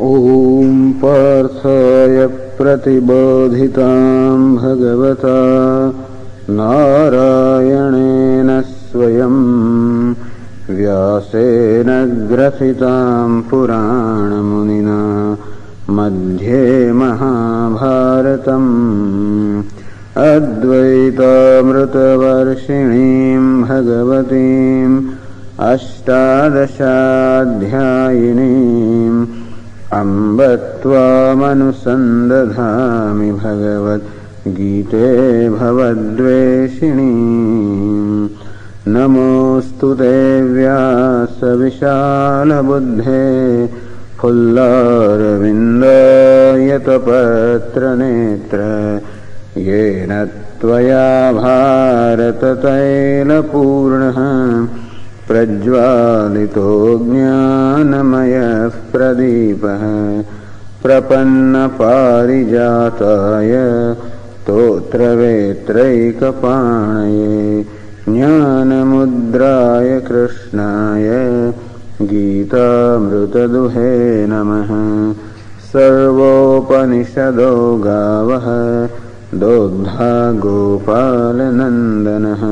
ॐ पार्थाय प्रतिबोधितां भगवता नारायणेन स्वयं व्यासेन ग्रथितां पुराणमुनिना मध्ये महाभारतम् अद्वैतामृतवर्षिणीं भगवतीम् अष्टादशाध्यायिनीम् अम्ब त्वामनुसन्दधामि भगवद्गीते भवद्वेषिणीम्। नमोऽस्तु ते व्यासविशालबुद्धे फुल्लारविन्दायतपत्रनेत्र येन त्वया भारततैलपूर्णः प्रज्वालितो ज्ञानमयः प्रदीपः प्रपन्नपारिजाताय स्तोत्रवेत्रैकपाणये ज्ञानमुद्राय कृष्णाय गीतामृतदुहे नमः। सर्वोपनिषदो गावः दोग्धा गोपालनन्दनः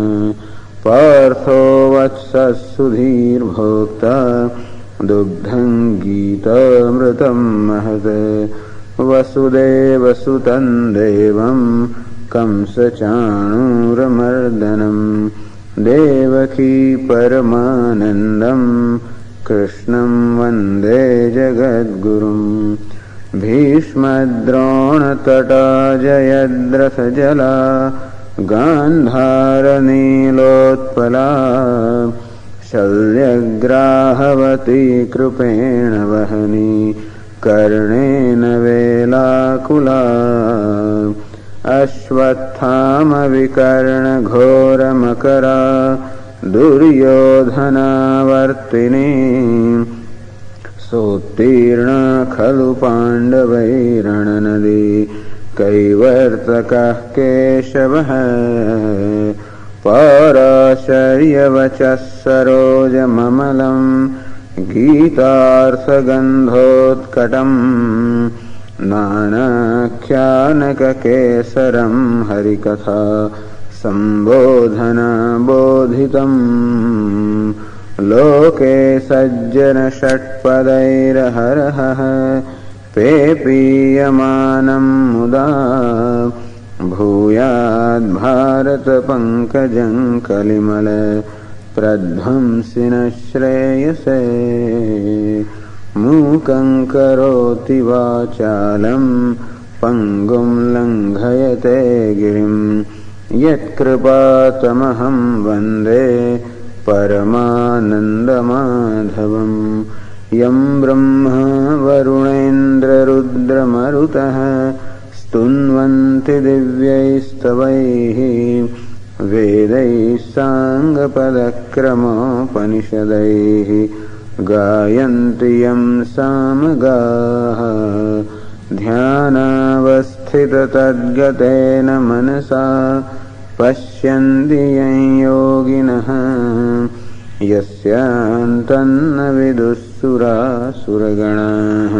पार्थो वत्सः सुधीर्भोक्ता दुग्धं गीतामृतं महत्। वसुदेवसुतं देवं कंसचाणूरमर्दनं देवकी परमानन्दं कृष्णं वन्दे जगद्गुरुम्। भीष्मद्रोणतटा जयद्रथजला गान्धारनीलोत्पला शल्यग्राहवती कृपेण वहनी कर्णेन वेलाकुला। अश्वत्थामविकर्णघोरमकरा दुर्योधनावर्तिनी सोत्तीर्णा खलु पाण्डवैरणनदी कैवर्तकः केशवः। पाराशर्यवचः सरोजममलं गीतार्थगन्धोत्कटम् नानाख्यानककेसरं हरिकथा सम्बोधनबोधितम्। लोके सज्जनषट्पदैरहरहः पेपीयमानं मुदा भूयाद्भारतपङ्कजं कलिमल प्रध्वंसिन श्रेयसे। मूकं करोति वाचालं पङ्गुं लङ्घयते गिरिं यत्कृपातमहं वन्दे परमानन्दमाधवम्। यं ब्रह्मा वरुणेन्द्ररुद्रमरुतः स्तुन्वन्ति दिव्यैस्तवैः वेदैः साङ्गपदक्रमोपनिषदैः गायन्ति यं सामगाः। ध्यानावस्थिततद्गतेन मनसा पश्यन्ति यं योगिनः यस्यान्तन्न विदुःसुरासुरगणाः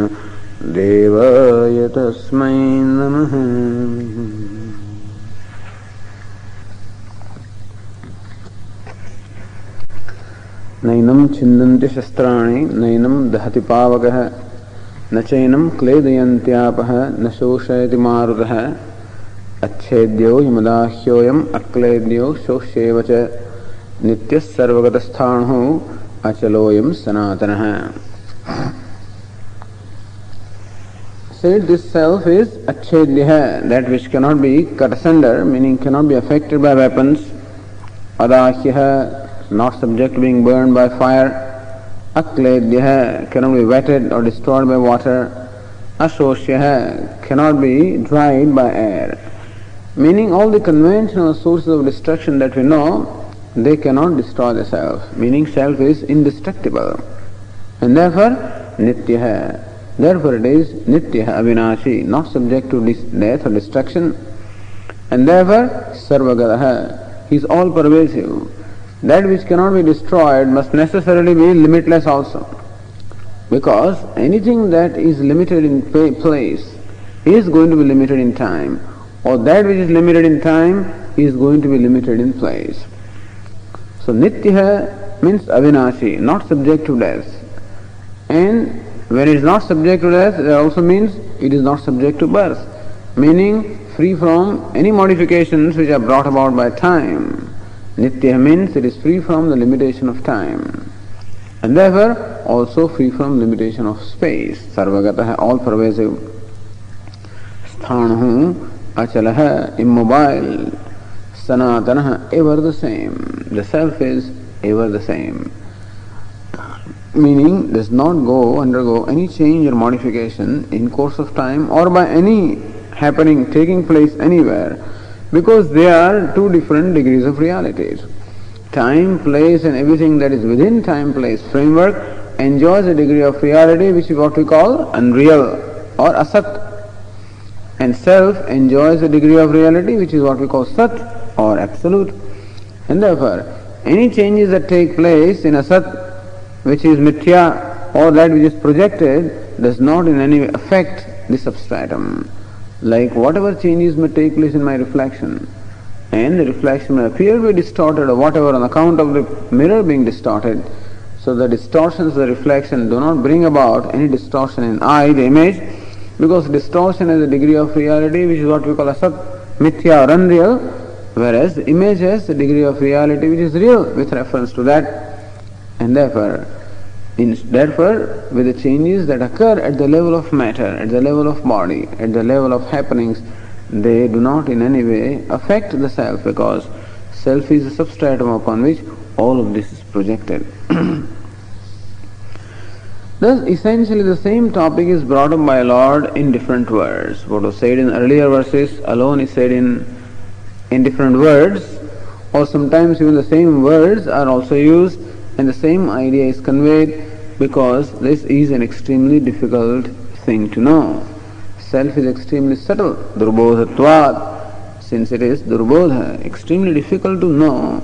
देवाय तस्मै नमः। नैनं छिन्दन्ति शस्त्राणि नैनं दहति पावकः न चैनं क्लेदयन्त्यापः न शोषयति मारुतः। अच्छेद्यो यमदाह्योऽयम् अक्लेद्यो शोष्येव च नित्यः सर्वगतस्थाणुः अचलोऽयं सनातनः। Said this self is achedya, that which cannot be cut asunder, meaning cannot be affected by weapons. Adahya, not subject to being burned by fire. Akledya, cannot be wetted or destroyed by water. Ashoshya, cannot be dried by air. Meaning all the conventional sources of destruction that we know, they cannot destroy the self. Meaning self is indestructible. And therefore, nitya. Therefore it is nitya, avinashi, not subject to death or destruction. And therefore, sarvagadaha, he is all pervasive. That which cannot be destroyed must necessarily be limitless also. Because anything that is limited in place is going to be limited in time, or that which is limited in time is going to be limited in place. So Nitya means Avinashi, not subject to death. And when it is not subject to death, that also means it is not subject to birth, meaning free from any modifications which are brought about by time. Nitya means it is free from the limitation of time, and therefore also free from limitation of space. Sarvagata, all pervasive. Sthanahu, achala, immobile. Sanatana, ever the same. The self is ever the same, meaning does not undergo any change or modification in course of time or by any happening taking place anywhere, because they are two different degrees of realities. Time, place and everything that is within time, place framework enjoys a degree of reality which is what we call unreal or asat, and self enjoys a degree of reality which is what we call sat or absolute. And therefore any changes that take place in asat, which is mithya, or that which is projected, does not in any way affect the substratum. Like whatever changes may take place in my reflection, and the reflection may appear to be distorted or whatever on account of the mirror being distorted, so the distortions of the reflection do not bring about any distortion in I, the image, because distortion has a degree of reality which is what we call asat, mithya or unreal, whereas the image has a degree of reality which is real with reference to that. And therefore, with the changes that occur at the level of matter, at the level of body, at the level of happenings, they do not in any way affect the self, because self is the substratum upon which all of this is projected. Thus, essentially the same topic is brought up by Lord in different words. What was said in earlier verses alone is said in different words, or sometimes even the same words are also used and the same idea is conveyed, because this is an extremely difficult thing to know. Self is extremely subtle, durbodhatvad, since it is durbodha, extremely difficult to know,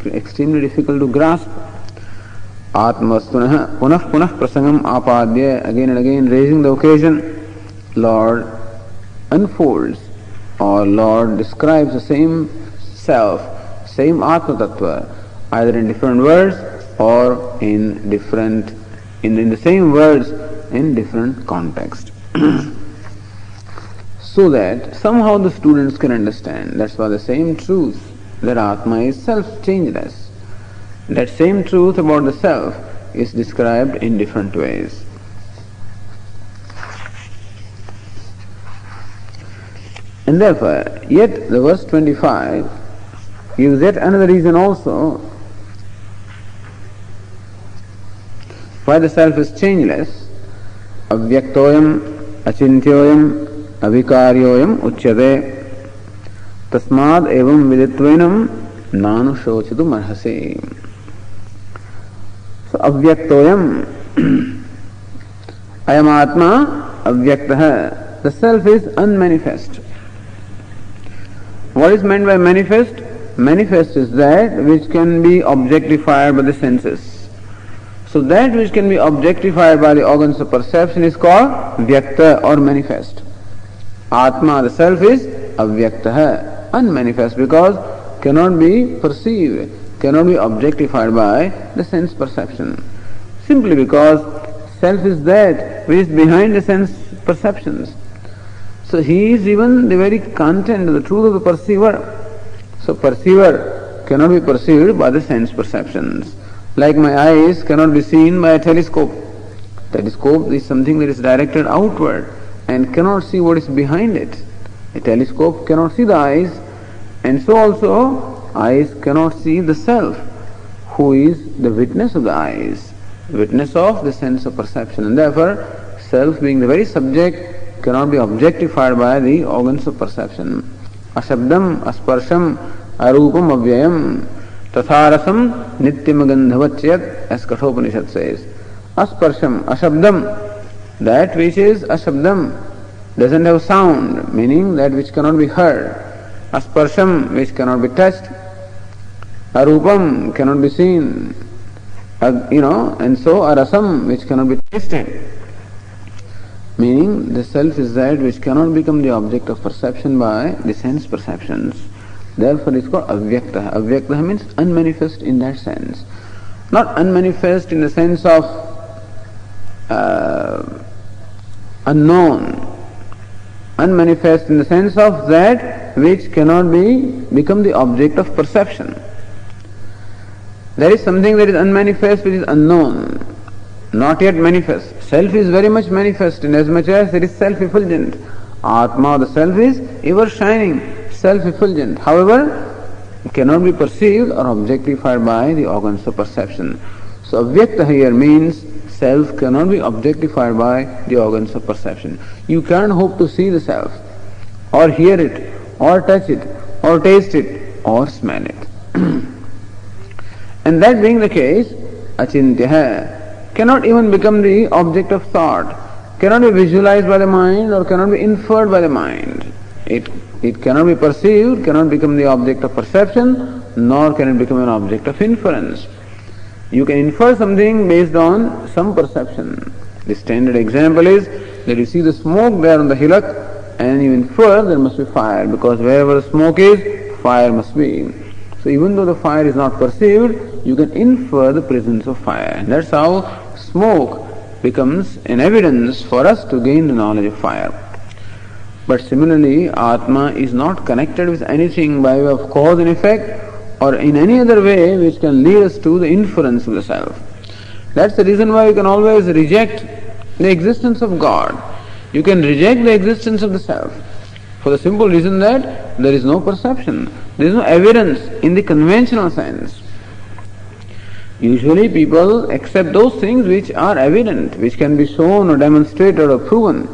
extremely difficult to grasp. Atmastunah punah punah prasangam apadya, again and again raising the occasion, Lord unfolds or Lord describes the same self, same Atma Tattva, either in different words or in the same words in different context. So that somehow the students can understand. That's why the same truth that Atma is self-changeless, that same truth about the self is described in different ways. And therefore, yet the verse 25 gives yet another reason also why the self is changeless. Avyaktoyam, achintyoyam, avikaryoyam uchyate, tasmad evam viditvenam nanu shochitum arhasi. So avyaktoyam, ayam atma avyaktaha, the self is unmanifest. What is meant by manifest? Manifest is that which can be objectified by the senses. So that which can be objectified by the organs of perception is called vyakta or manifest. Atma, the self, is avyaktaha, unmanifest, because cannot be perceived, cannot be objectified by the sense perception. Simply because self is that which is behind the sense perceptions. So he is even the very content, the truth of the perceiver. So perceiver cannot be perceived by the sense perceptions. Like my eyes cannot be seen by a telescope. Telescope is something that is directed outward and cannot see what is behind it. A telescope cannot see the eyes, and so also eyes cannot see the self, who is the witness of the eyes, witness of the sense of perception. And therefore, self being the very subject cannot be objectified by the organs of perception. Ashabdam, asparsham, arupam, avyayam, tatharasam, nityam gandhavachyat, as Kathopanishad says. Asparsham, ashabdam, that which is ashabdam, doesn't have sound, meaning that which cannot be heard. Asparsham, which cannot be touched. Arupam, cannot be seen. and so a rasam which cannot be tasted. Meaning the self is that which cannot become the object of perception by the sense perceptions. Therefore it's called avyakta. Avyakta means unmanifest in that sense. Not unmanifest in the sense of unknown. Unmanifest in the sense of that which cannot become the object of perception. There is something that is unmanifest which is unknown, not yet manifest. Self is very much manifest in as much as it is self-effulgent. Atma, the self, is ever shining, self-effulgent. However, it cannot be perceived or objectified by the organs of perception. So avyakta here means self cannot be objectified by the organs of perception. You can't hope to see the self, or hear it, or touch it, or taste it, or smell it. And that being the case, achintya cannot even become the object of thought, cannot be visualized by the mind or cannot be inferred by the mind. It cannot be perceived, cannot become the object of perception, nor can it become an object of inference. You can infer something based on some perception. The standard example is that you see the smoke there on the hillock and you infer there must be fire, because wherever the smoke is, fire must be. So even though the fire is not perceived, you can infer the presence of fire. And that's how smoke becomes an evidence for us to gain the knowledge of fire. But similarly, Atma is not connected with anything by way of cause and effect or in any other way which can lead us to the inference of the self. That's the reason why you can always reject the existence of God. You can reject the existence of the self for the simple reason that there is no perception, there is no evidence in the conventional sense. Usually people accept those things which are evident, which can be shown or demonstrated or proven.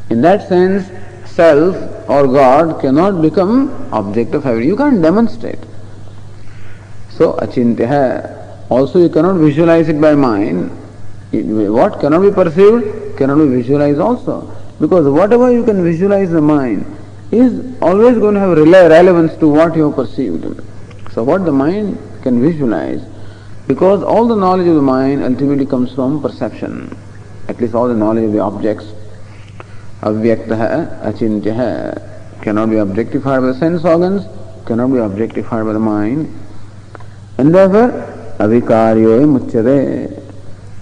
In that sense, self or God cannot become object of evidence. You can't demonstrate. So, achintya, also you cannot visualize it by mind. What cannot be perceived cannot be visualized also. Because whatever you can visualize the mind is always going to have relevance to what you have perceived. So what the mind can visualize, because all the knowledge of the mind ultimately comes from perception, at least all the knowledge of the objects. Avyaktaha, achintyaha, cannot be objectified by the sense organs, cannot be objectified by the mind, and therefore avikaryo muchyate.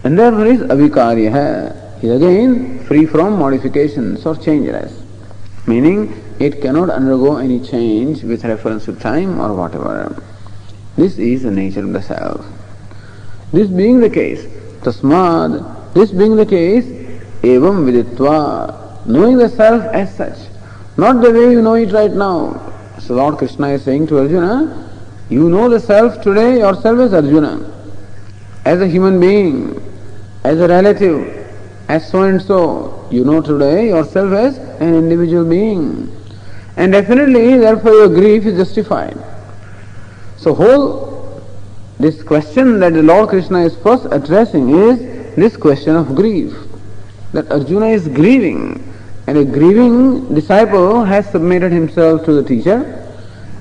And therefore is avikarya, is again free from modifications or changeless, meaning it cannot undergo any change with reference to time or whatever. This is the nature of the self. This being the case, tasmad, this being the case, evam viditva, knowing the self as such, not the way you know it right now. So Lord Krishna is saying to Arjuna, you know the self today, yourself as Arjuna, as a human being, as a relative, as so and so. You know today yourself as an individual being. And definitely, therefore, your grief is justified. So this question that the Lord Krishna is first addressing is this question of grief. That Arjuna is grieving, and a grieving disciple has submitted himself to the teacher,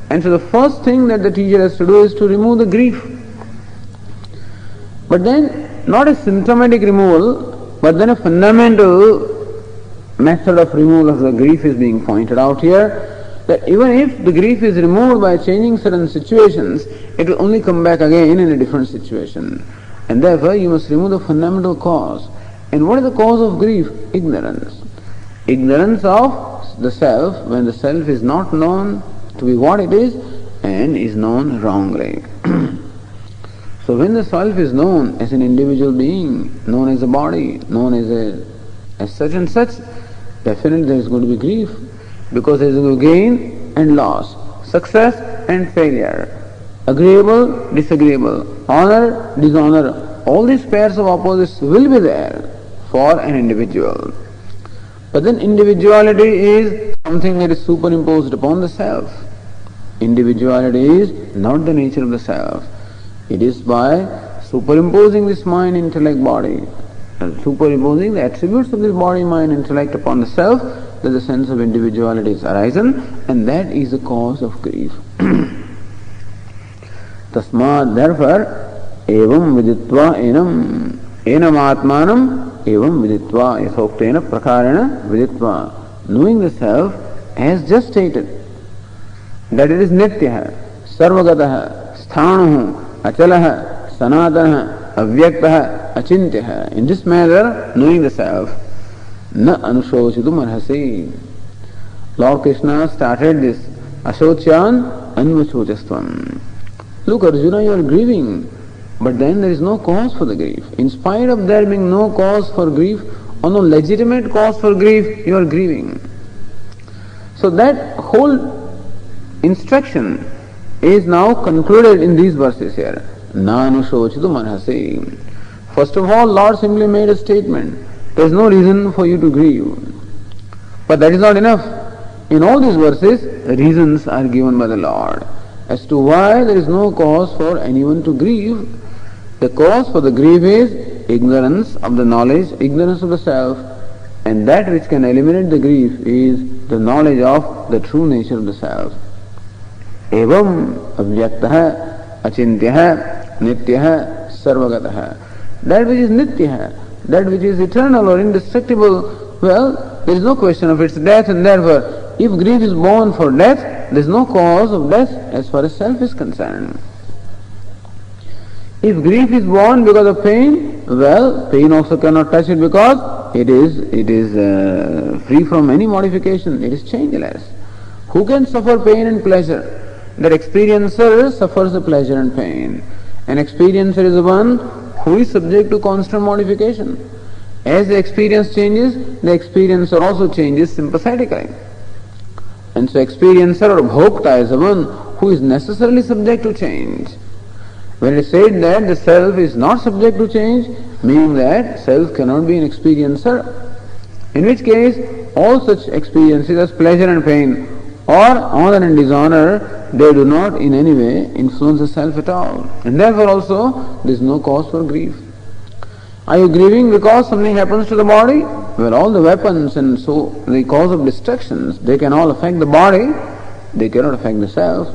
and so the first thing that the teacher has to do is to remove the grief. But then, not a symptomatic removal, but then a fundamental method of removal of the grief is being pointed out here, that even if the grief is removed by changing certain situations, it will only come back again in a different situation. And therefore you must remove the fundamental cause. And what is the cause of grief? Ignorance. Ignorance of the self, when the self is not known to be what it is and is known wrongly. So when the self is known as an individual being, known as a body, known as such and such, definitely there is going to be grief, because there is going to be gain and loss, success and failure, agreeable, disagreeable, honor, dishonor. All these pairs of opposites will be there for an individual. But then individuality is something that is superimposed upon the self. Individuality is not the nature of the self. It is by superimposing this mind, intellect, body, superimposing the attributes of this body, mind, intellect upon the self, that the sense of individuality is arisen, and that is the cause of grief. Tasmad, therefore, evam viditva enam enam atmanam evam viditva yathoktena prakarena viditva. Knowing the self as just stated, that it is nitya, sarvagataha, sthānuhu, achalaha, sanatanaha, avyaktaha, achintyaha. In this manner, knowing the self, na anushochitum arhasi. Lord Krishna started this asocyan anvachochastvam. Look, Arjuna, you are grieving, but then there is no cause for the grief. In spite of there being no cause for grief, or no legitimate cause for grief, you are grieving. So that whole instruction is now concluded in these verses here. Nanushochitu manhasi. First of all, Lord simply made a statement. There is no reason for you to grieve. But that is not enough. In all these verses, reasons are given by the Lord as to why there is no cause for anyone to grieve. The cause for the grief is ignorance of the knowledge, ignorance of the self, and that which can eliminate the grief is the knowledge of the true nature of the self. Evam avyaktaha, achintyaha, nityaha, sarvagataha. That which is nityaha, that which is eternal or indestructible, well, there is no question of its death, and therefore, if grief is born for death, there is no cause of death as far as self is concerned. If grief is born because of pain, well, pain also cannot touch it because it is free from any modification. It is changeless. Who can suffer pain and pleasure? That experiencer suffers the pleasure and pain. An experiencer is the one who is subject to constant modification. As the experience changes, the experiencer also changes sympathetically. And so experiencer or bhokta is the one who is necessarily subject to change. When it is said that the self is not subject to change, meaning that self cannot be an experiencer, in which case all such experiences as pleasure and pain or honor and dishonor, they do not in any way influence the self at all. And therefore also there is no cause for grief. Are you grieving because something happens to the body? Well, all the weapons and so the cause of destructions, they can all affect the body, they cannot affect the self.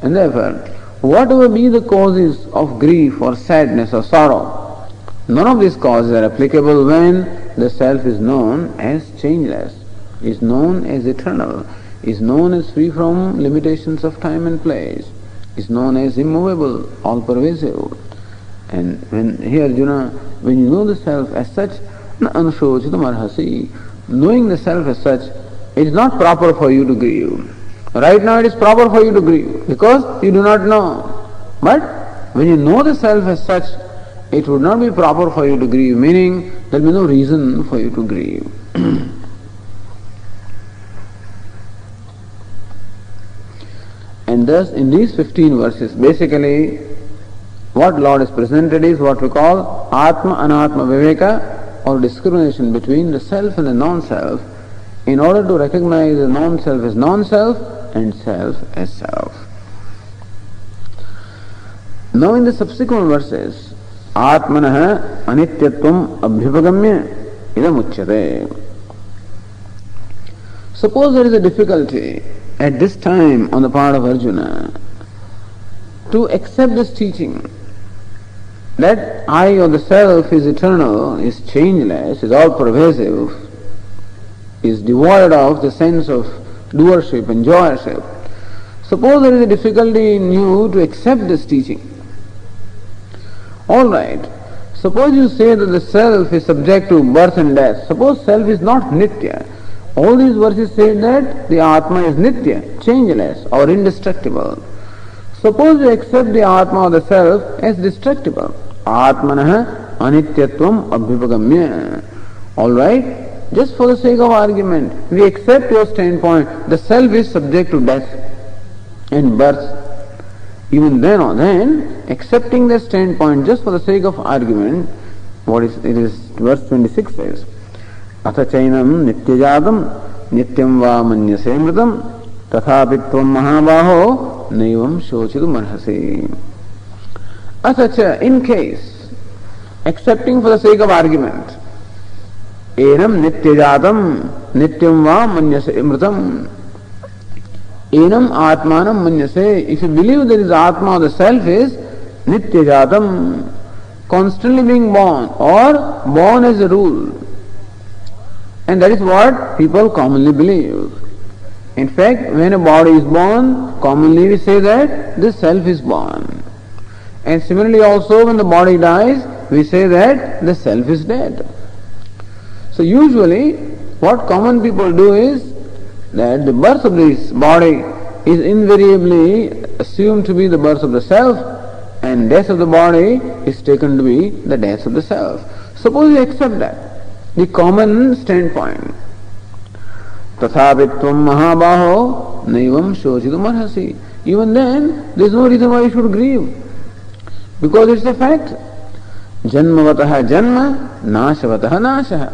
And therefore, whatever be the causes of grief or sadness or sorrow, none of these causes are applicable when the self is known as changeless, is known as eternal, is known as free from limitations of time and place, is known as immovable, all-pervasive. And when here, Arjuna, when you know the self as such, anushochitam arhasi, knowing the self as such, it is not proper for you to grieve. Right now it is proper for you to grieve because you do not know. But when you know the self as such, it would not be proper for you to grieve, meaning there will be no reason for you to grieve. And thus in these 15 verses, basically what Lord has presented is what we call Atma Anatma Viveka, or discrimination between the self and the non-self, in order to recognize the non-self as non-self and self as self. Now in the subsequent verses, Atmanah Anityatvam Abhipagamya Idam Uchyate. Suppose there is a difficulty at this time on the part of Arjuna to accept this teaching that I or the self is eternal, is changeless, is all-pervasive, is devoid of the sense of doership and joyership. Suppose there is a difficulty in you to accept this teaching. All right. Suppose you say that the self is subject to birth and death. Suppose self is not nitya. All these verses say that the Atma is nitya, changeless or indestructible. Suppose you accept the Atma or the self as destructible. Atmanah anityatvam abhipagamya. All right. Just for the sake of argument, we accept your standpoint. The self is subject to death and birth. Even then, accepting that standpoint just for the sake of argument, it is verse 26 says, Atha chainam nityajatam nityam va manyase mritam tathapitvam mahabaho naivam shochitum arhasi. Atha cha, in case, accepting for the sake of argument, enam nityajatam nityam va manyase mritam. Enam atmanam manyase. If you believe there is Atma or the self is nityajatam, constantly being born or born as a rule. And that is what people commonly believe. In fact, when a body is born, commonly we say that the self is born. And similarly also when the body dies, we say that the self is dead. So usually what common people do is that the birth of this body is invariably assumed to be the birth of the self, and death of the body is taken to be the death of the self. Suppose we accept that, the common standpoint. Tathapitvam mahabaho naivam shochitum arhasi. Even then, there is no reason why you should grieve, because it's a fact. Janmavataha janma, nashavataha nashaha.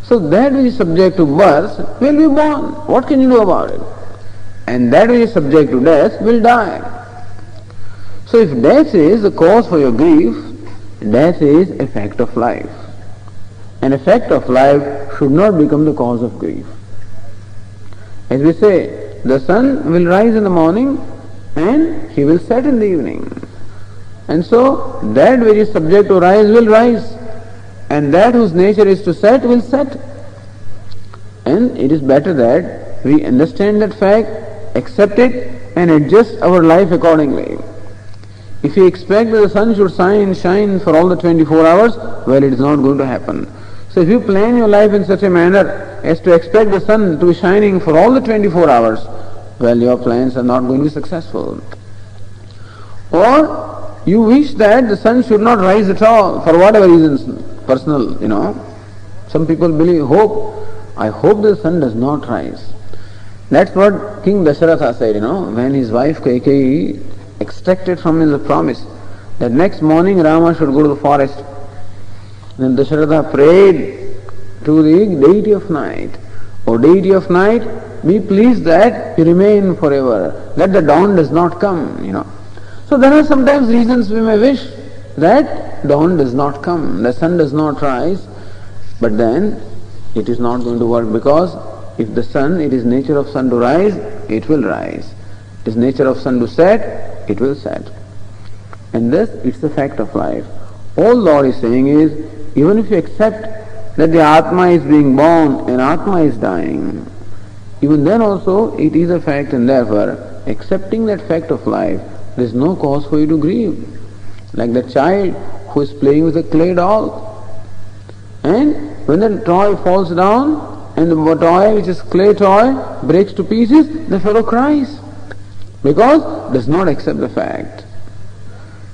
So that which is subject to birth will be born. What can you do about it? And that which is subject to death will die. So if death is the cause for your grief, death is a fact of life. And a fact of life should not become the cause of grief. As we say, the sun will rise in the morning and he will set in the evening. And so that which is subject to rise will rise, and that whose nature is to set will set. And it is better that we understand that fact, accept it, and adjust our life accordingly. If you expect that the sun should shine for all the 24 hours, well, it is not going to happen. So if you plan your life in such a manner as to expect the sun to be shining for all the 24 hours, well, your plans are not going to be successful. Or you wish that the sun should not rise at all for whatever reasons, personal, Some people I hope the sun does not rise. That's what King Dasharatha said, when his wife Kaikeyi extracted from him the promise that next morning Rama should go to the forest. Then Dasharatha prayed to the deity of night, O deity of night, be pleased that you remain forever, that the dawn does not come, So there are sometimes reasons we may wish that dawn does not come, the sun does not rise, but then it is not going to work, because if the sun, it is nature of sun to rise, it will rise. It is nature of sun to set, it will set. And thus it's a fact of life. All Lord is saying is, even if you accept that the Atma is being born and Atma is dying, even then also it is a fact, and therefore accepting that fact of life, there is no cause for you to grieve. Like the child who is playing with a clay doll, and when the toy falls down and the toy, which is clay toy, breaks to pieces, the fellow cries because does not accept the fact.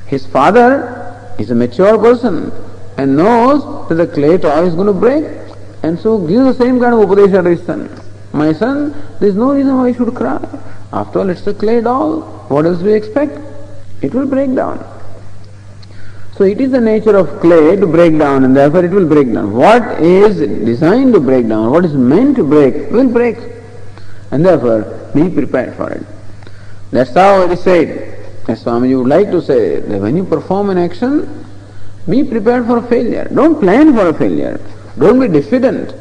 His father is a mature person and knows that the clay toy is going to break, and so gives the same kind of upadesha to his son. My son, there is no reason why you should cry. After all, it's a clay doll. What else do you expect? It will break down. So it is the nature of clay to break down, and therefore it will break down. What is designed to break down, what is meant to break, will break. And therefore, be prepared for it. That's how it is said. As Swamiji would like to say, that when you perform an action, be prepared for a failure. Don't plan for a failure. Don't be diffident.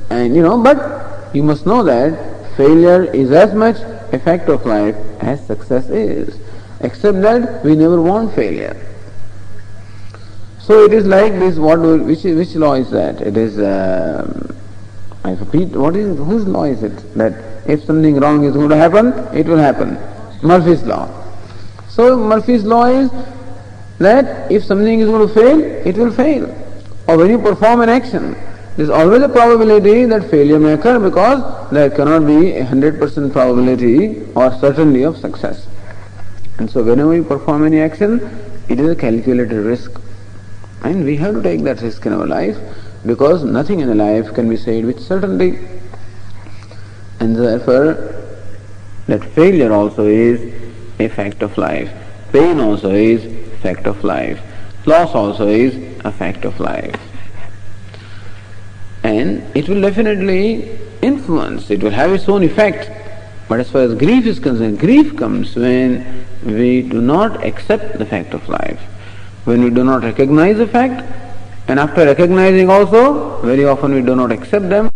And but you must know that failure is as much a fact of life as success is. Except that we never want failure. So it is like this, which law is that? It is, I repeat, whose law is it? That if something wrong is going to happen, it will happen. Murphy's law. So Murphy's law is that if something is going to fail, it will fail. Or when you perform an action, there is always a probability that failure may occur, because there cannot be 100% probability or certainty of success. And so whenever you perform any action, it is a calculated risk. And we have to take that risk in our life, because nothing in life can be said with certainty. And therefore, that failure also is a fact of life. Pain also is a fact of life. Loss also is a fact of life. And it will definitely influence, it will have its own effect. But as far as grief is concerned, grief comes when we do not accept the fact of life. When we do not recognize the fact, and after recognizing also, very often we do not accept them,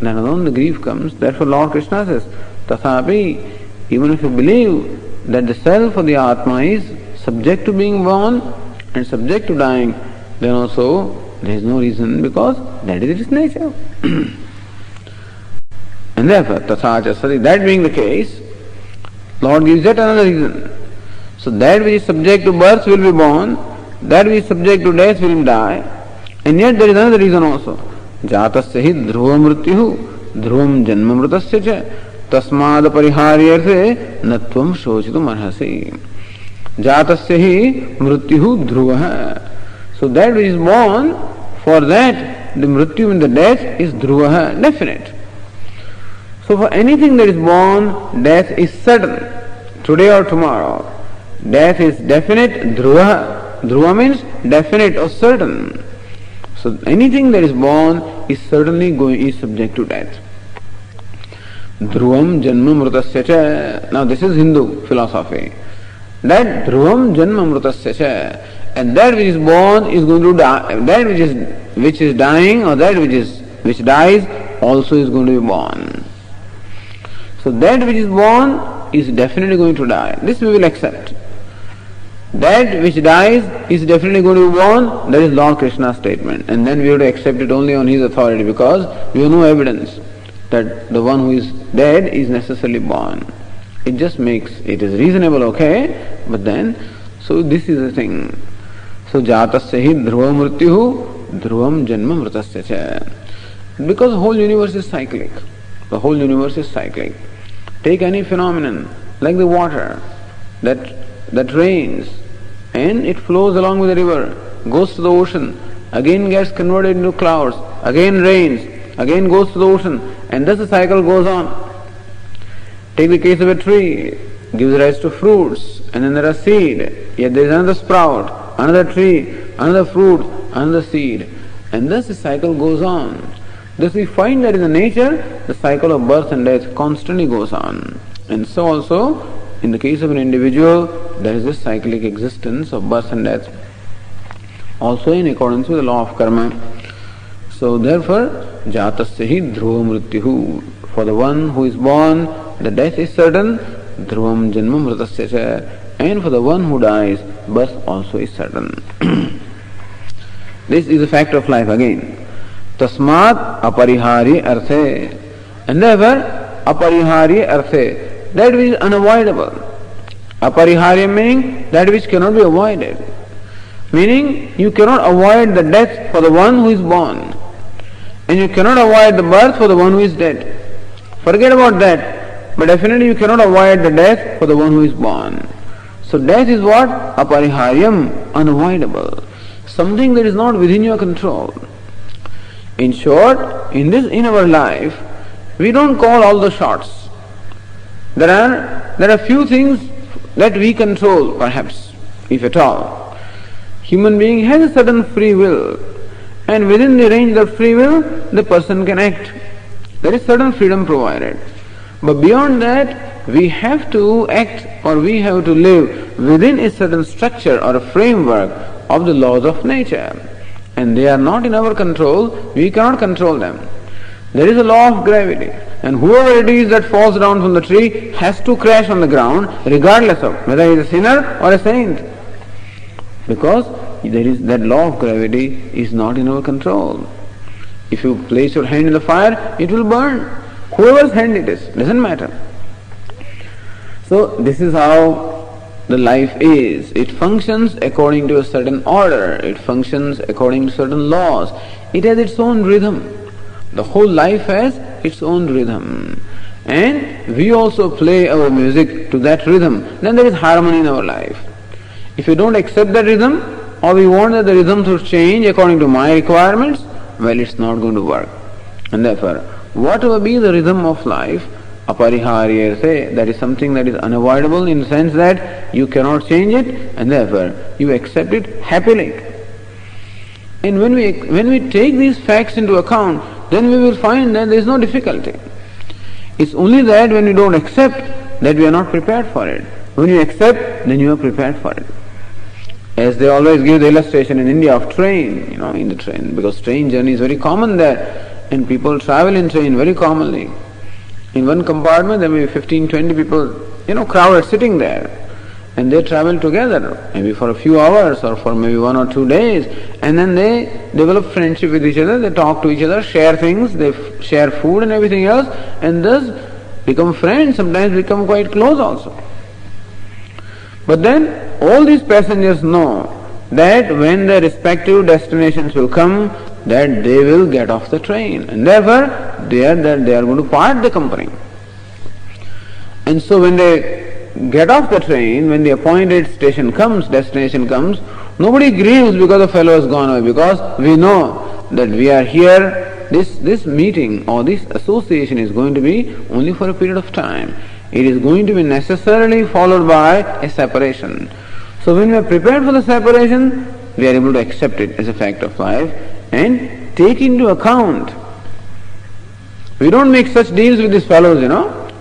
then alone the grief comes. Therefore Lord Krishna says, Tathapi, even if you believe that the self or the Atma is subject to being born and subject to dying, then also there is no reason, because that is its nature. And therefore, tathacha sati, that being the case, Lord gives yet another reason. So that which is subject to birth will be born, that which is subject to death will die, and yet there is another reason also. Jatasya hi dhruva mrityuhu dhruvam janma mritasya cha tasmad pariharyarthe natvam shochitum arhasi. Jatasya hi mrityuhu dhruvaha. So that which is born, for that the mrityu and the death is dhruvaha, definite. So for anything that is born, death is certain, today or tomorrow. Death is definite, dhruva. Dhruva means definite or certain. So anything that is born is certainly is subject to death. Dhruvam janma mritasya cha. Now this is Hindu philosophy. That dhruvam janma mritasya cha. And that which is born is going to die. That which is dying, or that which dies also is going to be born. So that which is born is definitely going to die. This we will accept. That which dies is definitely going to be born. That is Lord Krishna's statement. And then we have to accept it only on his authority, because we have no evidence that the one who is dead is necessarily born. It just makes, it is reasonable, okay, but then, so this is the thing. So jatasya hi dhruva mrityuhu dhruvam janma mritasya cha. Because the whole universe is cyclic. The whole universe is cyclic. Take any phenomenon, like the water that rains, and it flows along with the river, goes to the ocean, again gets converted into clouds, again rains, again goes to the ocean, and thus the cycle goes on. Take the case of a tree, gives rise to fruits, and then there are seed, yet there is another sprout, another tree, another fruit, another seed, and thus the cycle goes on. Thus we find that in the nature, the cycle of birth and death constantly goes on. And so also, in the case of an individual, there is this cyclic existence of birth and death, also in accordance with the law of karma. So therefore, jatasya hi dhruva mrityuhu. For the one who is born, the death is certain, dhruvam janma mritasya cha. And for the one who dies, birth also is certain. This is a fact of life again. Tasmat aparihari arthe. And therefore, aparihari arthe, that which is unavoidable. Aparihari meaning that which cannot be avoided. Meaning you cannot avoid the death for the one who is born, and you cannot avoid the birth for the one who is dead. Forget about that, but definitely you cannot avoid the death for the one who is born. So death is what? Apariharyam, unavoidable. Something that is not within your control. In short, in our life, we don't call all the shots. There are few things that we control, perhaps, if at all. Human being has a certain free will, and within the range of free will, the person can act. There is certain freedom provided. But beyond that, we have to act, or we have to live within a certain structure or a framework of the laws of nature. And they are not in our control, we cannot control them. There is a law of gravity, and whoever it is that falls down from the tree has to crash on the ground, regardless of whether he is a sinner or a saint. Because there is that law of gravity is not in our control. If you place your hand in the fire, it will burn. Whoever's hand it is, doesn't matter. So this is how the life is. It functions according to a certain order. It functions according to certain laws. It has its own rhythm. The whole life has its own rhythm. And we also play our music to that rhythm. Then there is harmony in our life. If you don't accept that rhythm, or we want that the rhythm to change according to my requirements, well, it's not going to work. And therefore, whatever be the rhythm of life, apariharyarthe, that is something that is unavoidable in the sense that you cannot change it, and therefore you accept it happily. And when we take these facts into account, then we will find that there is no difficulty. It's only that when you don't accept, that we are not prepared for it. When you accept, then you are prepared for it. As they always give the illustration in India of train, in the train, because train journey is very common there, and people travel in train very commonly. In one compartment there may be 15-20 people, crowded sitting there. and they travel together, maybe for a few hours or for maybe 1 or 2 days, and then they develop friendship with each other, they talk to each other, share things, they share food and everything else, and thus become friends, sometimes become quite close also. But then all these passengers know that when their respective destinations will come, that they will get off the train, and therefore they are going to part the company. And so when they get off the train, when the appointed station comes, destination comes, nobody grieves because the fellow has gone away, because we know that we are here, this meeting or this association is going to be only for a period of time. It is going to be necessarily followed by a separation. So when we are prepared for the separation, we are able to accept it as a fact of life and take into account. We don't make such deals with these fellows,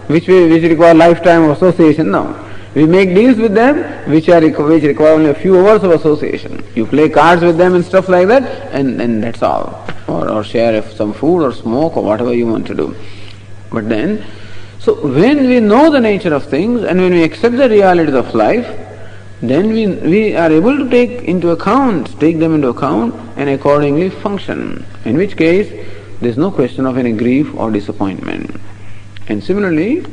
which require lifetime of association. No. We make deals with them which require only a few hours of association. You play cards with them and stuff like that, and that's all. Or share some food or smoke or whatever you want to do. But then, so when we know the nature of things and when we accept the realities of life, then we are able to take them into account and accordingly function. In which case, there is no question of any grief or disappointment. And similarly,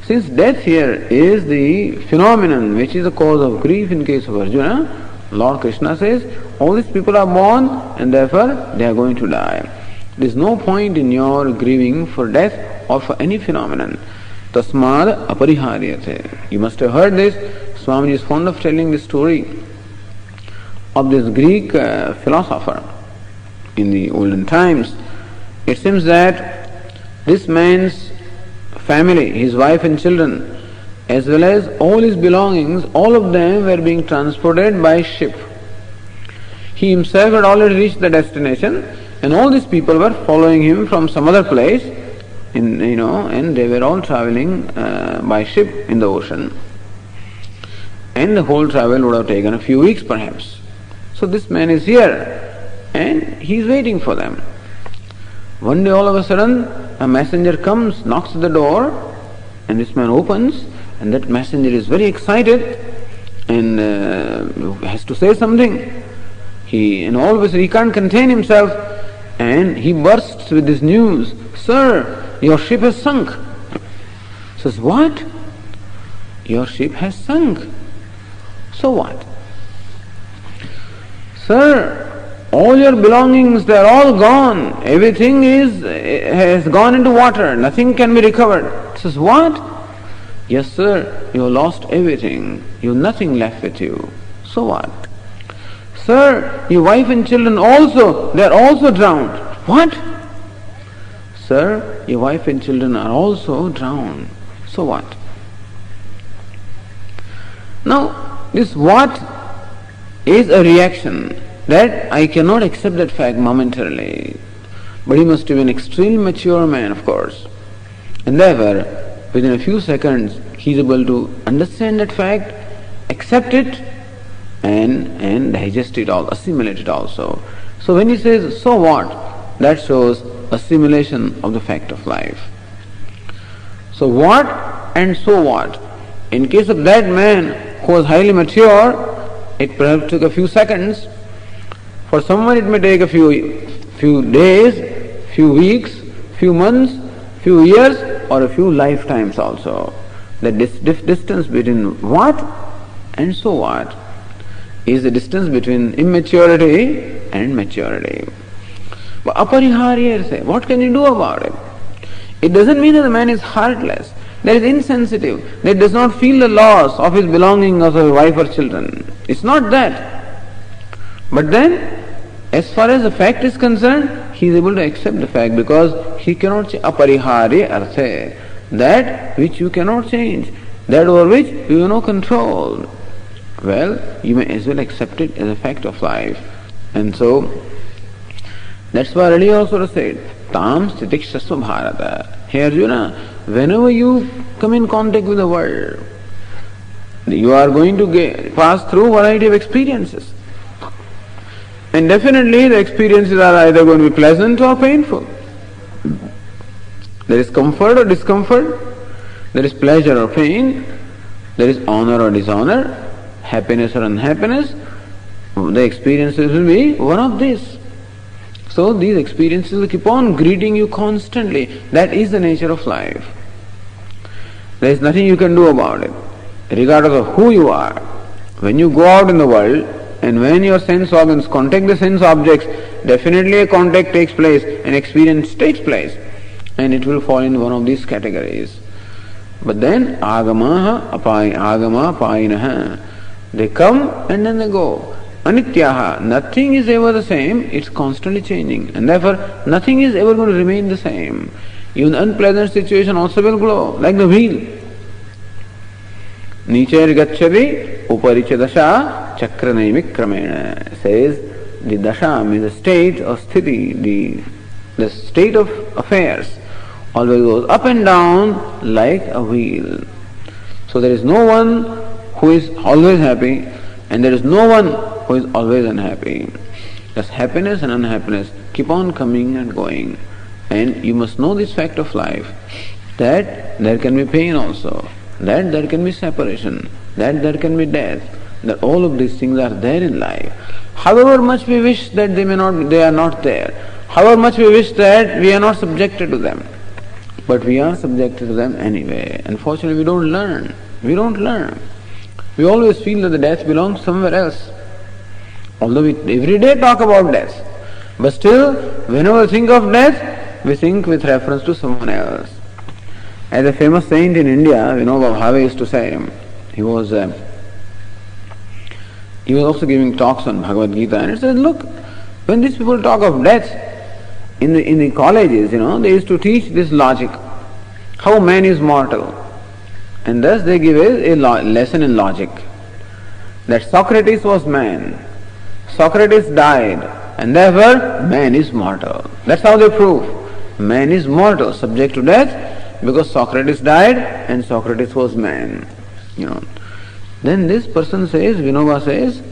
since death here is the phenomenon which is the cause of grief in case of Arjuna, Lord Krishna says, all these people are born and therefore they are going to die. There is no point in your grieving for death or for any phenomenon. Tasmad apariharyate. You must have heard this. Swamiji is fond of telling this story of this Greek philosopher in the olden times. It seems that this man's family, his wife and children, as well as all his belongings, all of them were being transported by ship. He himself had already reached the destination, and all these people were following him from some other place, and they were all traveling by ship in the ocean. And the whole travel would have taken a few weeks perhaps. So this man is here, and he is waiting for them. One day all of a sudden, a messenger comes, knocks at the door, and this man opens, and that messenger is very excited and has to say something. He can't contain himself, and he bursts with this news. Sir, your ship has sunk. Says, what? Your ship has sunk. So what? Sir, all your belongings, they are all gone. Everything has gone into water. Nothing can be recovered. Says, what? Yes, sir, you have lost everything. You have nothing left with you. So what? Sir, your wife and children also, they are also drowned. What? Sir, your wife and children are also drowned. So what? Now, this what is a reaction that I cannot accept that fact momentarily. But he must have been an extremely mature man, of course. And therefore, within a few seconds, he is able to understand that fact, accept it, and digest it all, assimilate it also. So when he says, so what? That shows assimilation of the fact of life. So what and so what? In case of that man who was highly mature, it perhaps took a few seconds. For someone it may take a few days, few weeks, few months, few years, or a few lifetimes also. The distance between what and so what is the distance between immaturity and maturity. But apariharya, what can you do about it? It doesn't mean that the man is heartless, that is insensitive, that does not feel the loss of his belongings of his wife or children. It's not that. But then, as far as the fact is concerned, he is able to accept the fact because he cannot change. Apariharya arthe, that which you cannot change, that over which you have no control. Well, you may as well accept it as a fact of life. And so, that's why Radi also said, Tam stitikshasva bharata. Hey Arjuna, whenever you come in contact with the world, you are going to pass through a variety of experiences. And definitely the experiences are either going to be pleasant or painful. There is comfort or discomfort, there is pleasure or pain, there is honor or dishonor, happiness or unhappiness, the experiences will be one of these. So these experiences will keep on greeting you constantly. That is the nature of life. There is nothing you can do about it, regardless of who you are. When you go out in the world, and when your sense organs contact the sense objects, definitely a contact takes place, an experience takes place, and it will fall in one of these categories. But then agama payinaha, they come and then they go. Anityaha, nothing is ever the same, it's constantly changing, and therefore nothing is ever going to remain the same. Even unpleasant situation also will glow, like the wheel. Nicher gacchari uparicha dasha chakra naimik kramena, says the dasha means the state of sthiti, the state of affairs always goes up and down like a wheel. So there is no one who is always happy, and there is no one who is always unhappy. Thus happiness and unhappiness keep on coming and going. And you must know this fact of life, that there can be pain also, that there can be separation, that there can be death, that all of these things are there in life. However much we wish that they are not there, however much we wish that we are not subjected to them, but we are subjected to them anyway. Unfortunately, we don't learn. We don't learn. We always feel that the death belongs somewhere else. Although we every day talk about death, but still, whenever we think of death, we think with reference to someone else. As a famous saint in India, Bhagavad used to say, he was also giving talks on Bhagavad Gītā, and he said, look, when these people talk of death in the colleges, they used to teach this logic, how man is mortal, and thus they give a lesson in logic, that Socrates was man, Socrates died, and therefore man is mortal. That's how they prove. Man is mortal, subject to death, because Socrates died and Socrates was man. Then this person says, Vinoba says,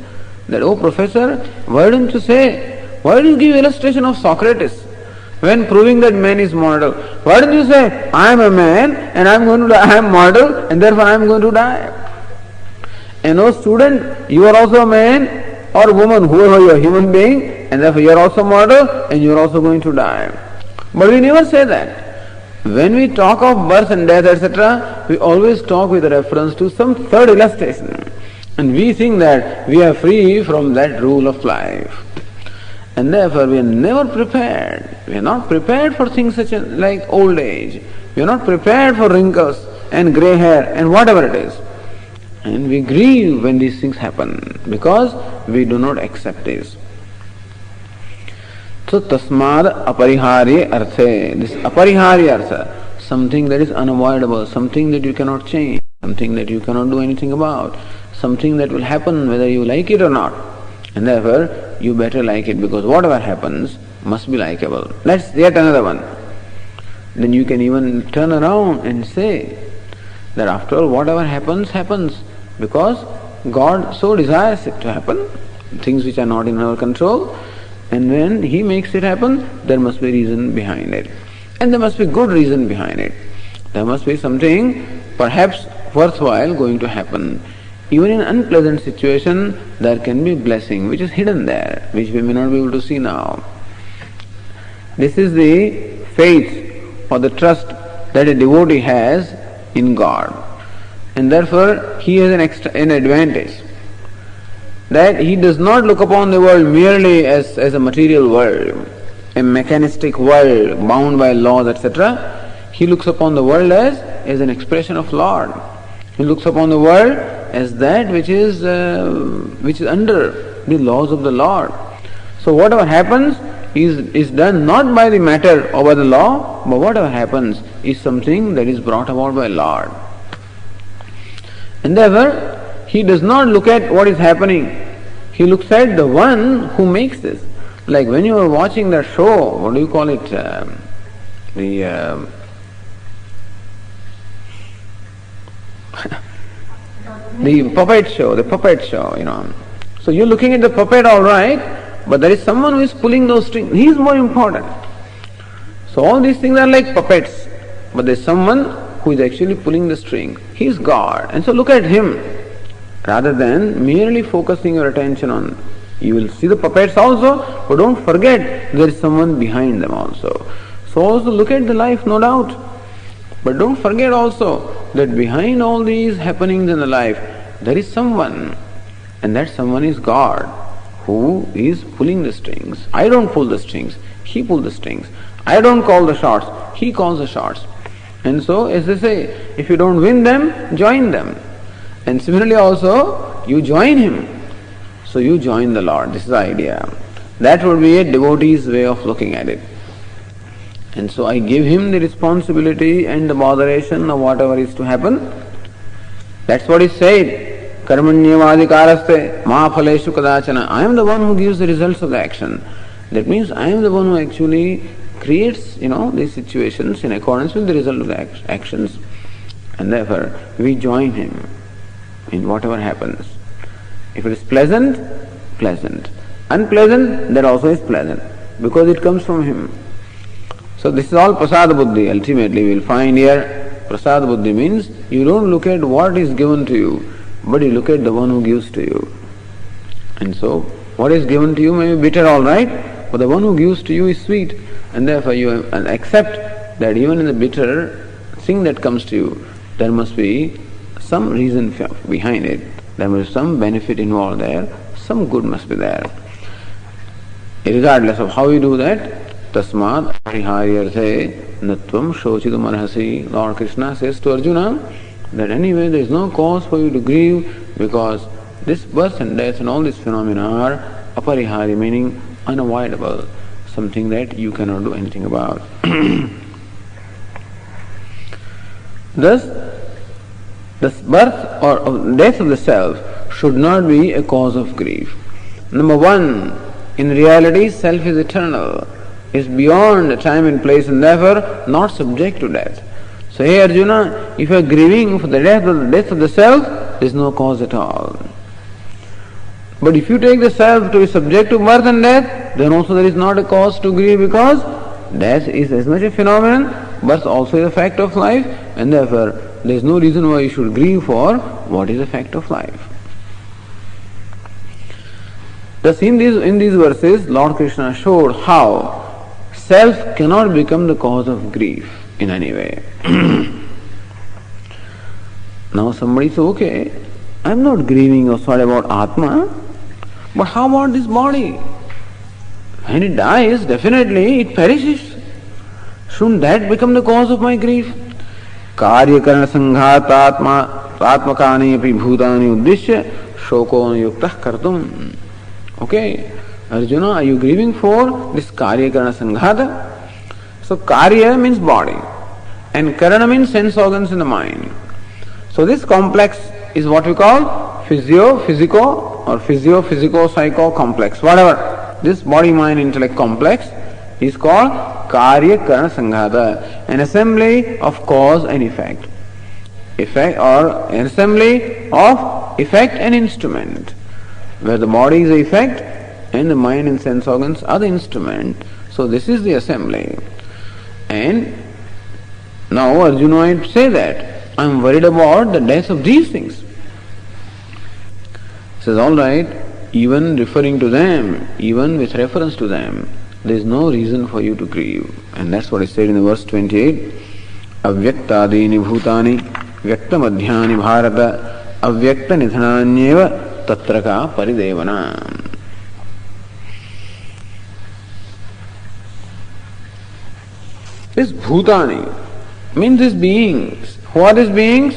that, oh professor, why do you give illustration of Socrates when proving that man is mortal? Why don't you say, I am a man and I am mortal and therefore I am going to die? And oh student, you are also a man or woman, whoever you are, human being, and therefore you are also mortal and you are also going to die. But we never say that. When we talk of birth and death, etc., we always talk with reference to some third illustration. And we think that we are free from that rule of life. And therefore we are never prepared. We are not prepared for things such like old age. We are not prepared for wrinkles and grey hair and whatever it is. And we grieve when these things happen because we do not accept this. So tasmad apariharya arthe, this apariharya artha, something that is unavoidable, something that you cannot change, something that you cannot do anything about, something that will happen whether you like it or not. And therefore you better like it, because whatever happens must be likable. Let's yet another one. Then you can even turn around and say that after all, whatever happens, happens because God so desires it to happen, things which are not in our control. And when He makes it happen, there must be reason behind it. And there must be good reason behind it. There must be something perhaps worthwhile going to happen. Even in unpleasant situation, there can be blessing which is hidden there, which we may not be able to see now. This is the faith or the trust that a devotee has in God. And therefore, he has an advantage, that he does not look upon the world merely as a material world, a mechanistic world bound by laws, etc. He looks upon the world as an expression of Lord. He looks upon the world as that which is under the laws of the Lord. So whatever happens is done not by the matter or by the law, but whatever happens is something that is brought about by Lord. And therefore, he does not look at what is happening. He looks at the one who makes this. Like when you are watching that show, what do you call it? The puppet show, So you're looking at the puppet, all right, but there is someone who is pulling those strings. He is more important. So all these things are like puppets, but there is someone who is actually pulling the string. He is God. And so look at Him. rather than merely focusing your attention on. You will see the puppets also, but don't forget there is someone behind them also. So also look at the life, no doubt. But don't forget also that behind all these happenings in the life, there is someone. And that someone is God, who is pulling the strings. I don't pull the strings, He pulls the strings. I don't call the shots, He calls the shots. And so, as they say, if you don't win them, join them. And similarly also, you join Him. So you join the Lord. This is the idea. That would be a devotee's way of looking at it. And so I give him the responsibility and the moderation of whatever is to happen. That's what is said. Karmanyevadikaraste ma phaleshu kadachana. I am the one who gives the results of the action. That means I am the one who actually creates, these situations in accordance with the result of the actions. And therefore, we join him in whatever happens. If it is pleasant, pleasant. Unpleasant, that also is pleasant, because it comes from him. So this is all prasada buddhi. Ultimately we will find here, prasada buddhi means you don't look at what is given to you, but you look at the one who gives to you. And so, what is given to you may be bitter, all right, but the one who gives to you is sweet. And therefore you accept that even in the bitter thing that comes to you, there must be some reason behind it. There must be some benefit involved there, some good must be there. Regardless of how you do that, tasmad apariharyarthe natvam shochidum arhasi. Lord Krishna says to Arjuna that anyway there is no cause for you to grieve, because this birth and death and all these phenomena are aparihari, meaning unavoidable, something that you cannot do anything about. Thus, this birth or death of the self should not be a cause of grief. Number one, in reality, self is eternal, is beyond time and place, and therefore not subject to death. So, hey Arjuna, if you are grieving for the death of the self, there is no cause at all. But if you take the self to be subject to birth and death, then also there is not a cause to grieve, because death is as much a phenomenon, birth also is a fact of life, and therefore there is no reason why you should grieve for what is a fact of life. Thus in these verses, Lord Krishna showed how self cannot become the cause of grief in any way. Now somebody says, okay, I am not grieving or sorry about Atma, but how about this body? When it dies, definitely it perishes. Shouldn't that become the cause of my grief? कार्य करण संघात आत्मकानि अपि भूतानि उद्दिश्य शोको युक्तः कर्तुम. Okay, Arjuna, are you grieving for this karya karana sanghata? So karya means body and karana means sense organs in the mind. So this complex is what we call physio-physico or physio-physico-psycho complex. Whatever, this body-mind intellect complex is called karya karana sanghata, an assembly of cause and effect. Effect or an assembly of effect and instrument, where the body is the effect and the mind and sense organs are the instrument. So this is the assembly. And now Arjuna might say that I am worried about the death of these things. He says, all right, even referring to them, even with reference to them, there is no reason for you to grieve. And that's what is said in the verse 28. Avyaktadini bhutani vyakta madhyani bharata avyakta nidhananyeva tatraka paridevana. This bhutani means these beings. Who are these beings?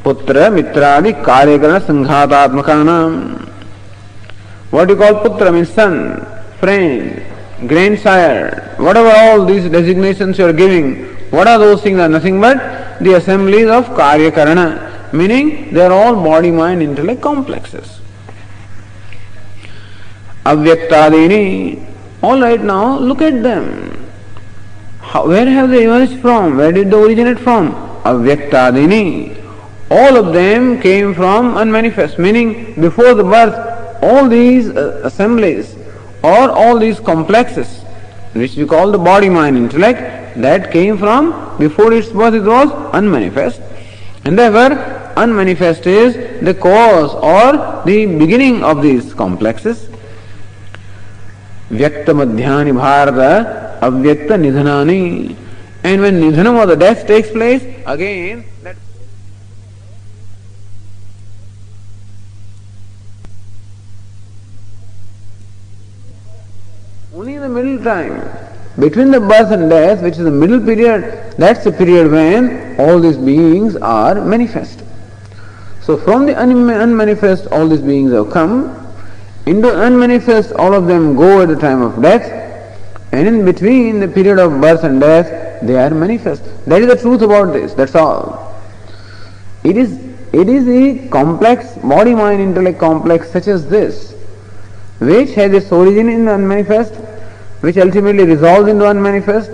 Putra, mitradi, karyakarana, sanghatatmakanam. What do you call putra means son, friend, grandsire, whatever all these designations you are giving, what are those things? Are nothing but the assemblies of karyakarana, meaning they are all body-mind intellect complexes. Avyaktadini, all right, now look at them. Where have they emerged from? Where did they originate from? Avyaktadini. All of them came from unmanifest, meaning before the birth, all these assemblies or all these complexes, which we call the body-mind intellect, that came from before its birth it was unmanifest. And therefore, unmanifest is the cause or the beginning of these complexes. Vyakta madhyani bharata avyakta nidhanani. And when nidhanam or the death takes place, again that only in the middle time, between the birth and death, which is the middle period, that's the period when all these beings are manifest. So from the unmanifest, all these beings have come. Into unmanifest, all of them go at the time of death. And in between the period of birth and death, they are manifest. That is the truth about this, that's all. It is a complex, body-mind-intellect complex such as this, which has its origin in the unmanifest, which ultimately resolves into unmanifest,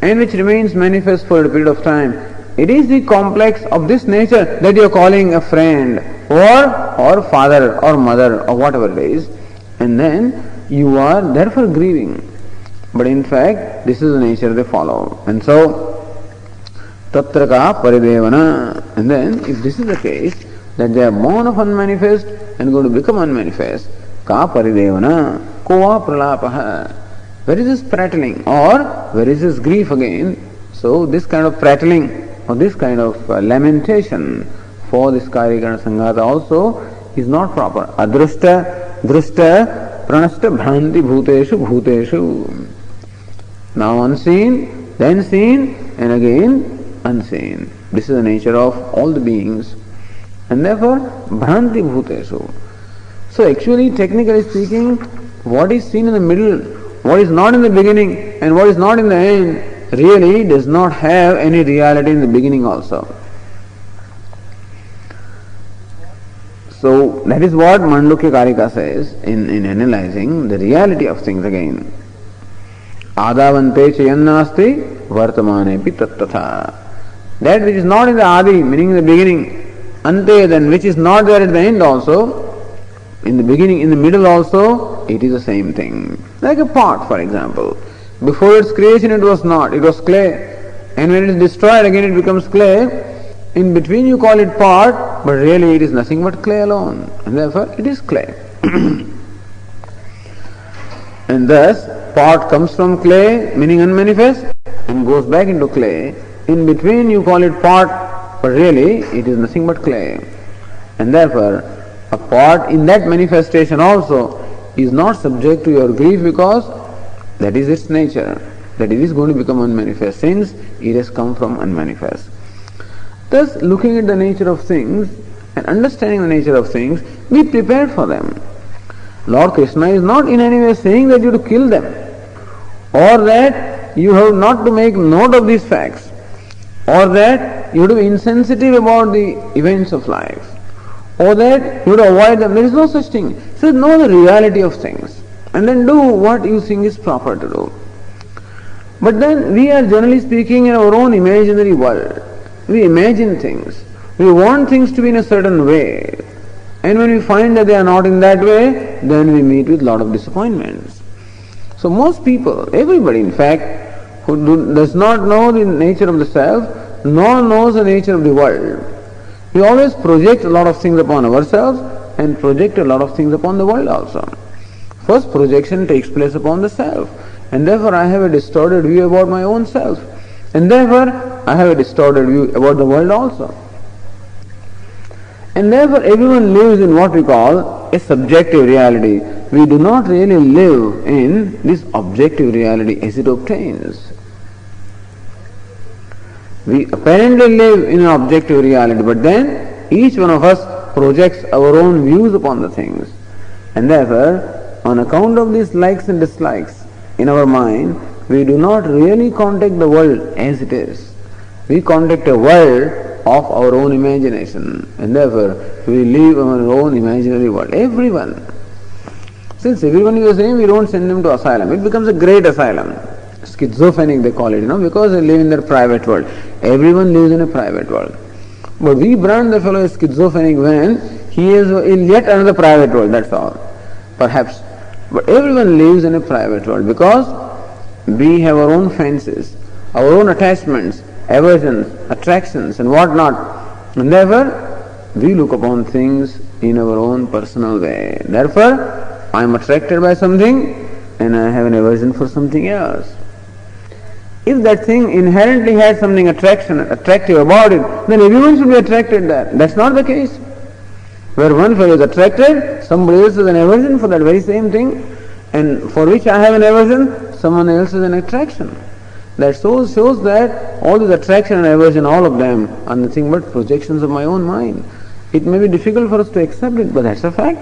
and which remains manifest for a period of time. It is the complex of this nature that you are calling a friend, or father, or mother, or whatever it is, and then you are therefore grieving. But in fact, this is the nature they follow. And so, tatra ka paridevana. And then, if this is the case, that they are born of unmanifest and going to become unmanifest, ka paridevana, kova pralapaha. Where is this prattling? Or where is this grief again? So this kind of prattling or this kind of lamentation for this Karikana Sanghata also is not proper. Adrushta, drushta, pranashta, bhranti, bhuteshu, bhuteshu. Now unseen, then seen, and again unseen. This is the nature of all the beings. And therefore, bhranti, bhuteshu. So actually, technically speaking, what is seen in the middle, what is not in the beginning and what is not in the end really does not have any reality in the beginning also. So that is what Mandukya Karika says in analyzing the reality of things again. Adavante chayannasti vartamanepi tattatha. That which is not in the adi, meaning in the beginning, ante, then which is not there at the end also, in the beginning, in the middle also, it is the same thing. Like a pot, for example. Before its creation it was not, it was clay. And when it is destroyed, again it becomes clay. In between you call it pot, but really it is nothing but clay alone. And therefore it is clay. And thus, pot comes from clay, meaning unmanifest, and goes back into clay. In between you call it pot, but really it is nothing but clay. And therefore, a pot in that manifestation also is not subject to your grief because that is its nature, that it is going to become unmanifest since it has come from unmanifest. Thus, looking at the nature of things and understanding the nature of things, be prepared for them. Lord Krishna is not in any way saying that you have to kill them or that you have not to make note of these facts or that you have to be insensitive about the events of life, or that you would avoid them. There is no such thing. So know the reality of things and then do what you think is proper to do. But then we are generally speaking in our own imaginary world. We imagine things. We want things to be in a certain way. And when we find that they are not in that way, then we meet with a lot of disappointments. So most people, everybody in fact, who does not know the nature of the self, nor knows the nature of the world, we always project a lot of things upon ourselves and project a lot of things upon the world also. First projection takes place upon the self, and therefore I have a distorted view about my own self, and therefore I have a distorted view about the world also. And therefore everyone lives in what we call a subjective reality. We do not really live in this objective reality as it obtains. We apparently live in an objective reality, but then each one of us projects our own views upon the things. And therefore, on account of these likes and dislikes in our mind, we do not really contact the world as it is. We contact a world of our own imagination, and therefore we live in our own imaginary world. Everyone. Since everyone is the same, we don't send them to asylum. It becomes a great asylum. Schizophrenic they call it, because they live in their private world. Everyone lives in a private world. But we brand the fellow as schizophrenic when he is in yet another private world, that's all. Perhaps. But everyone lives in a private world because we have our own fancies, our own attachments, aversions, attractions and whatnot. And therefore, we look upon things in our own personal way. Therefore, I am attracted by something and I have an aversion for something else. If that thing inherently has something attractive about it, then everyone should be attracted there. That's not the case. Where one fellow is attracted, somebody else has an aversion for that very same thing, and for which I have an aversion, someone else has an attraction. That shows that all this attraction and aversion, all of them, are nothing but projections of my own mind. It may be difficult for us to accept it, but that's a fact.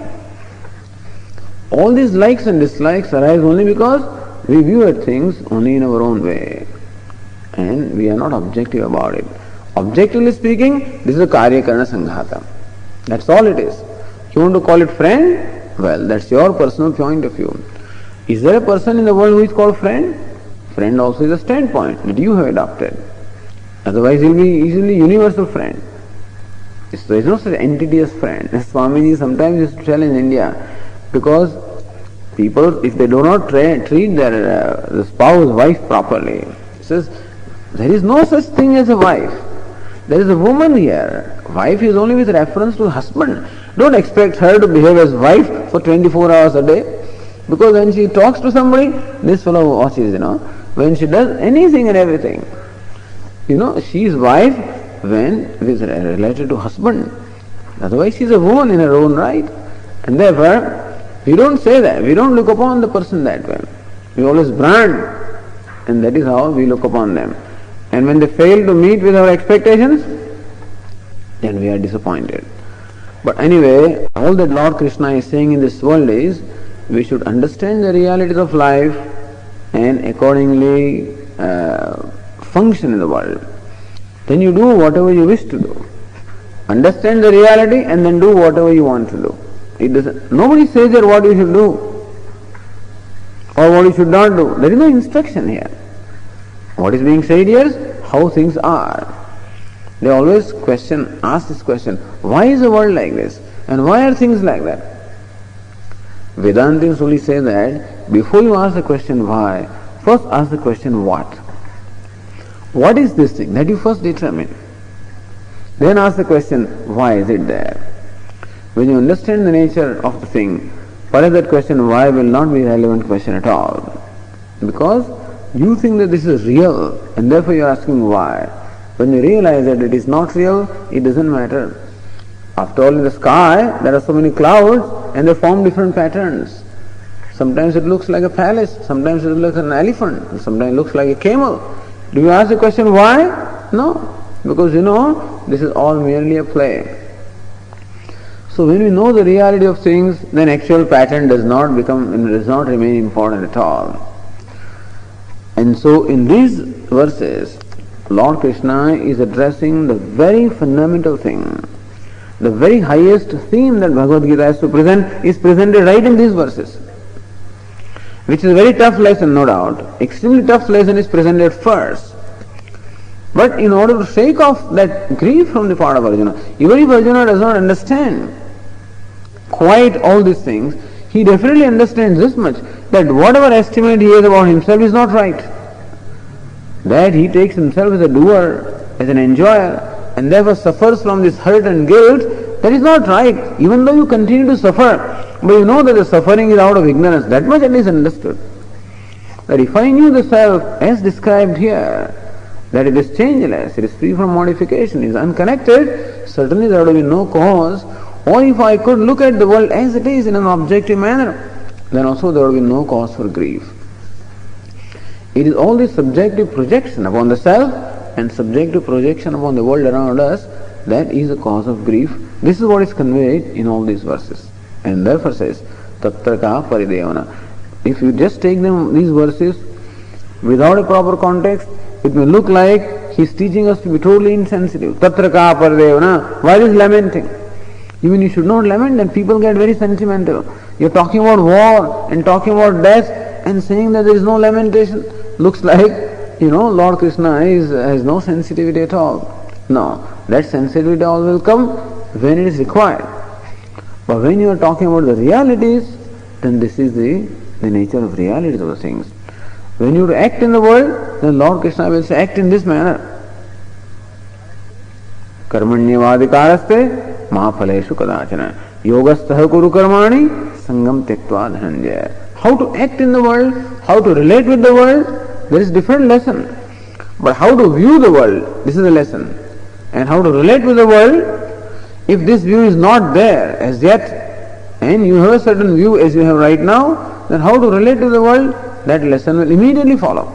All these likes and dislikes arise only because we view at things only in our own way, and we are not objective about it. Objectively speaking, this is a karya karana sanghata. That's all it is. You want to call it friend? Well, that's your personal point of view. Is there a person in the world who is called friend? Friend also is a standpoint that you have adopted. Otherwise, he will be easily universal friend. There is no such entity as friend. As Swamiji sometimes used to tell in India, because people, if they do not treat their spouse, wife properly, he says, there is no such thing as a wife. There is a woman here. Wife is only with reference to husband. Don't expect her to behave as wife for 24 hours a day. Because when she talks to somebody, this fellow watches, when she does anything and everything, she is wife when it is related to husband. Otherwise she is a woman in her own right. And therefore, we don't say that. We don't look upon the person that way. We always brand, and that is how we look upon them. And when they fail to meet with our expectations, then we are disappointed. But anyway, all that Lord Krishna is saying in this world is, we should understand the realities of life and accordingly function in the world. Then you do whatever you wish to do. Understand the reality and then do whatever you want to do. Nobody says here what you should do or what you should not do. There is no instruction here. What is being said here is how things are. They always ask this question, why is the world like this? And why are things like that? Vedantins only say that before you ask the question why, first ask the question what. What is this thing? That you first determine. Then ask the question, why is it there? When you understand the nature of the thing, perhaps that question why will not be a relevant question at all. Because you think that this is real and therefore you are asking why. When you realize that it is not real, it doesn't matter. After all, in the sky there are so many clouds and they form different patterns. Sometimes it looks like a palace, sometimes it looks like an elephant, and sometimes it looks like a camel. Do you ask the question why? No. Because this is all merely a play. So when we know the reality of things, then actual pattern does not remain important at all. And so in these verses, Lord Krishna is addressing the very fundamental thing. The very highest theme that Bhagavad Gītā has to present is presented right in these verses. Which is a very tough lesson, no doubt. Extremely tough lesson is presented first. But in order to shake off that grief from the part of Arjuna, even if Arjuna does not understand quite all these things, he definitely understands this much, that whatever estimate he has about himself is not right. That he takes himself as a doer, as an enjoyer, and therefore suffers from this hurt and guilt, that is not right. Even though you continue to suffer, but you know that the suffering is out of ignorance, that much at least understood. That if I knew the self as described here, that it is changeless, it is free from modification, it is unconnected, certainly there would be no cause. Or if I could look at the world as it is in an objective manner, then also there would be no cause for grief. It is all this subjective projection upon the self and subjective projection upon the world around us that is the cause of grief. This is what is conveyed in all these verses. And therefore says, Tatra ka paridevana. If you just take these verses without a proper context, it may look like he is teaching us to be totally insensitive. Tatra ka paridevana. Why is lamenting? Even you should not lament, and people get very sentimental. You are talking about war and talking about death and saying that there is no lamentation. Looks like, Lord Krishna has no sensitivity at all. No, that sensitivity all will come when it is required. But when you are talking about the realities, then this is the nature of realities of the things. When you act in the world, then Lord Krishna will say, act in this manner. Karmanyavadikaraste मा फलेषु कदाचन योगस्थः कुरु कर्माणि sangam tyaktva dhananjaya. How to act in the world, how to relate with the world, there is different lesson. But how to view the world, this is a lesson. And how to relate with the world, if this view is not there as yet, and you have a certain view as you have right now, then how to relate to the world, that lesson will immediately follow.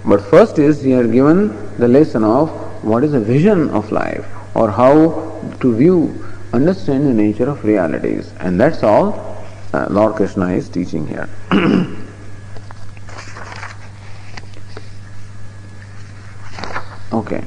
But first is he has given the lesson of what is the vision of life, or how to view, understand the nature of realities. And that's all Lord Krishna is teaching here. Okay.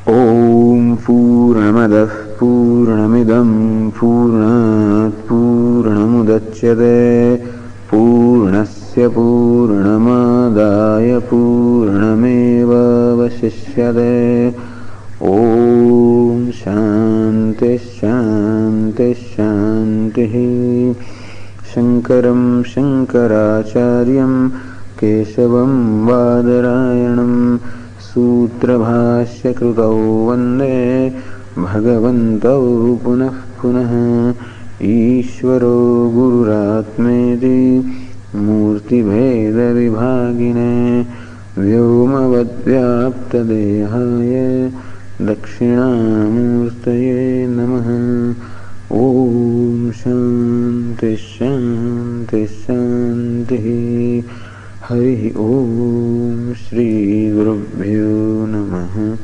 Om Purnamadah Purnamidam Purnat Purnamudachyate Purnasya Purnamadaya Purnameva Vasishyate. Om Shanti Shanti Shanti. Shankaram Shankaracharyam Keshavam Vadarayanam Sutrabhashya Krutau Vande Bhagavantau Punah Punah Ishvaro Gururatmeti Murti Bheda Vibhagine Vyomavadvyapta Dehaya Dakshinamurtaye Namaha. Om Shanti Shanti Shanti. Hari Om Shri Gurubhyo Namaha.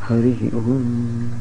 Hari Om.